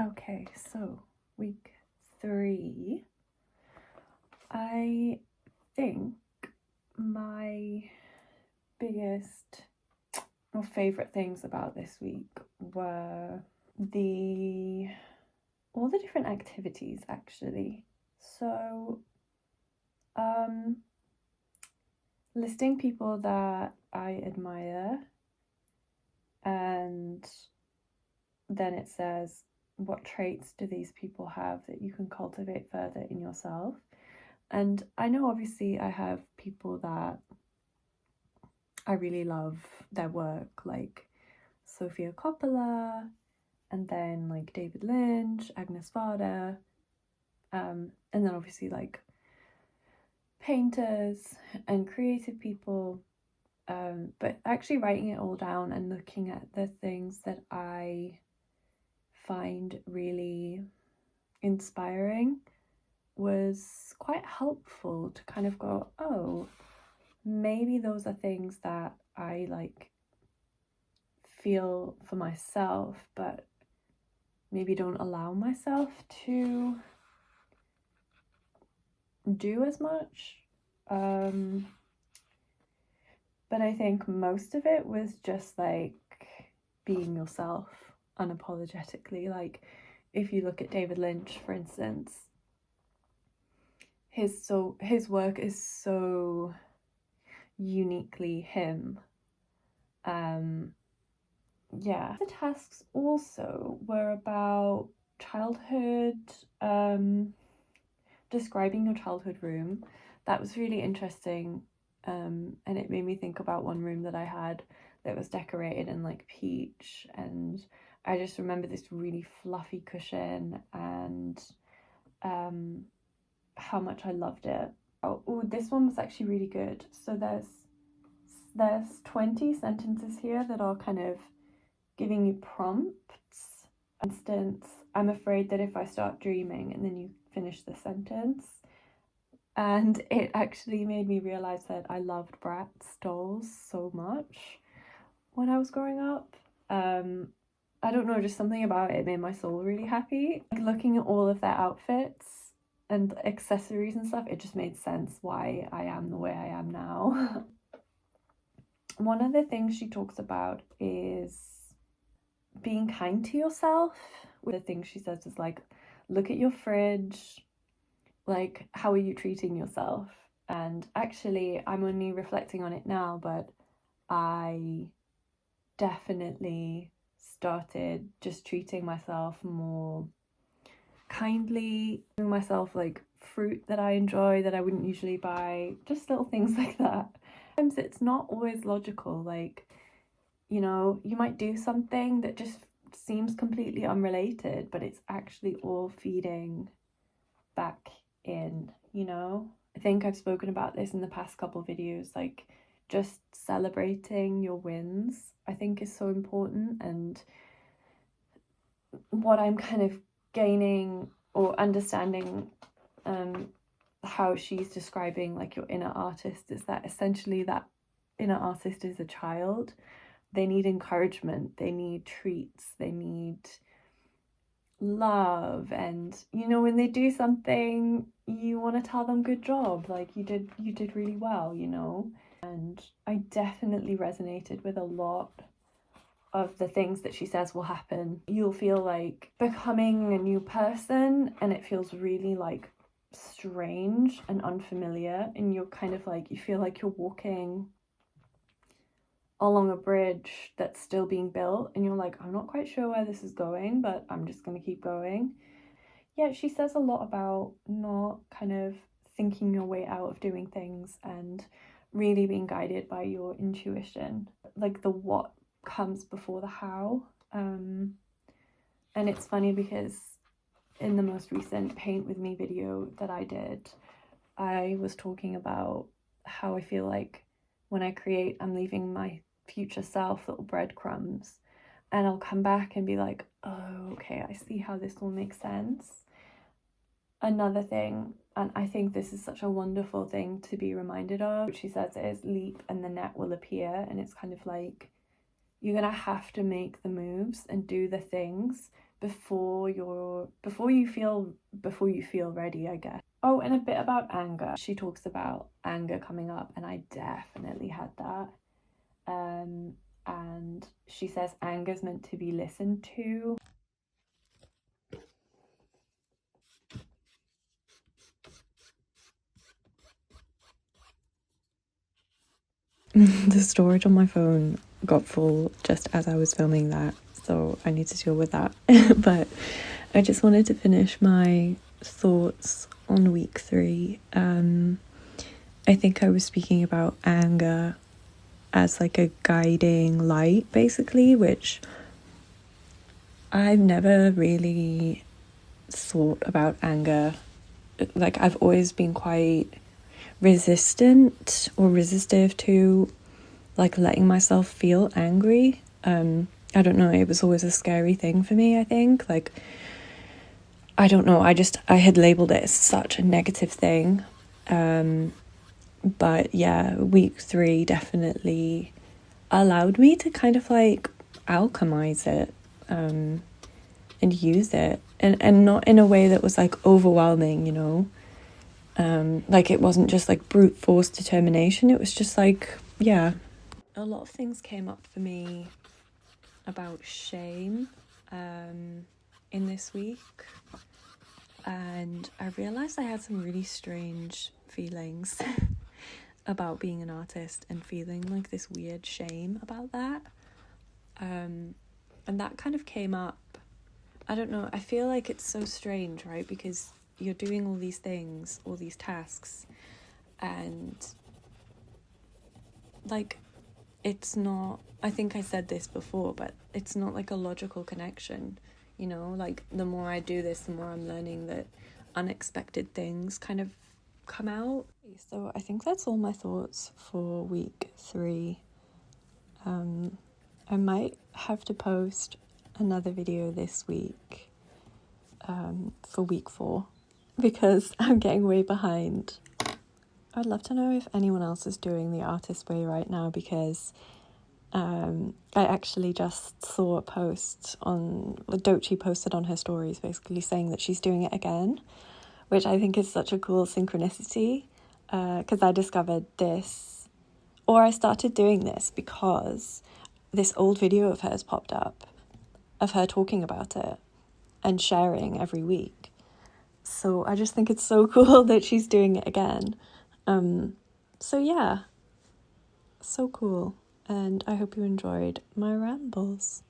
Okay, so week 3. I think my biggest or favourite things about this week were all the different activities, actually. So listing people that I admire, and then it says, what traits do these people have that you can cultivate further in yourself? And I know obviously I have people that I really love their work, like Sofia Coppola, and then like David Lynch, Agnes Varda, and then obviously like painters and creative people, but actually writing it all down and looking at the things that I find really inspiring was quite helpful to kind of go, oh, maybe those are things that I like feel for myself, but maybe don't allow myself to do as much. But I think most of it was just like being yourself unapologetically. Like if you look at David Lynch, for instance, his work is so uniquely him. Yeah. The tasks also were about childhood, describing your childhood room. That was really interesting, and it made me think about one room that I had that was decorated in like peach, and I just remember this really fluffy cushion and how much I loved it. Oh, this one was actually really good. So there's 20 sentences here that are kind of giving you prompts. For instance, I'm afraid that if I start dreaming, and then you finish the sentence. And it actually made me realize that I loved Bratz dolls so much when I was growing up. I don't know, just something about it made my soul really happy. Like looking at all of their outfits and accessories and stuff, it just made sense why I am the way I am now. One of the things she talks about is being kind to yourself. The thing she says is like, look at your fridge, like how are you treating yourself? And actually I'm only reflecting on it now, but I definitely started just treating myself more kindly, giving myself like fruit that I enjoy that I wouldn't usually buy, just little things like that. Sometimes it's not always logical, like, you know, you might do something that just seems completely unrelated, but it's actually all feeding back in, you know? I think I've spoken about this in the past couple videos, like just celebrating your wins, I think is so important. And what I'm kind of gaining or understanding, how she's describing like your inner artist, is that essentially that inner artist is a child. They need encouragement, they need treats, they need love, and you know, when they do something, you want to tell them good job, like you did really well, you know. And I definitely resonated with a lot of the things that she says will happen. You'll feel like becoming a new person, and it feels really like strange and unfamiliar, and you're kind of like, you feel like you're walking along a bridge that's still being built, and you're like, I'm not quite sure where this is going, but I'm just going to keep going. Yeah, she says a lot about not kind of thinking your way out of doing things and really being guided by your intuition. Like the what comes before the how. And it's funny because in the most recent Paint With Me video that I did, I was talking about how I feel like when I create, I'm leaving my future self little breadcrumbs, and I'll come back and be like, oh, okay, I see how this will make sense. Another thing, and I think this is such a wonderful thing to be reminded of, what she says is leap and the net will appear. And it's kind of like, you're gonna have to make the moves and do the things before you feel ready, I guess. Oh, and a bit about anger. She talks about anger coming up, and I definitely had that. And she says anger is meant to be listened to. The storage on my phone got full just as I was filming that, so I need to deal with that. But I just wanted to finish my thoughts on week 3. I think I was speaking about anger as like a guiding light, basically, which I've never really thought about anger. Like, I've always been quite resistant or resistive to like letting myself feel angry. I don't know, it was always a scary thing for me, I think. Like, I don't know, I had labeled it as such a negative thing. But yeah, week 3 definitely allowed me to kind of like alchemize it, and use it, and not in a way that was like overwhelming, you know. Like, it wasn't just like brute force determination, it was just like, yeah. A lot of things came up for me about shame in this week, and I realised I had some really strange feelings about being an artist and feeling like this weird shame about that. And that kind of came up, I don't know, I feel like it's so strange, right? Because you're doing all these things, all these tasks, and like, it's not, I think I said this before, but it's not like a logical connection, you know? Like, the more I do this, the more I'm learning that unexpected things kind of come out. So I think that's all my thoughts for week 3. I might have to post another video this week for week 4 because I'm getting way behind. I'd love to know if anyone else is doing the artist way right now, because I actually just saw a post on, Doechii posted on her stories basically saying that she's doing it again, which I think is such a cool synchronicity, because I discovered this, or I started doing this because this old video of hers popped up, of her talking about it and sharing every week. So I just think it's so cool that she's doing it again. So yeah, so cool. And I hope you enjoyed my rambles.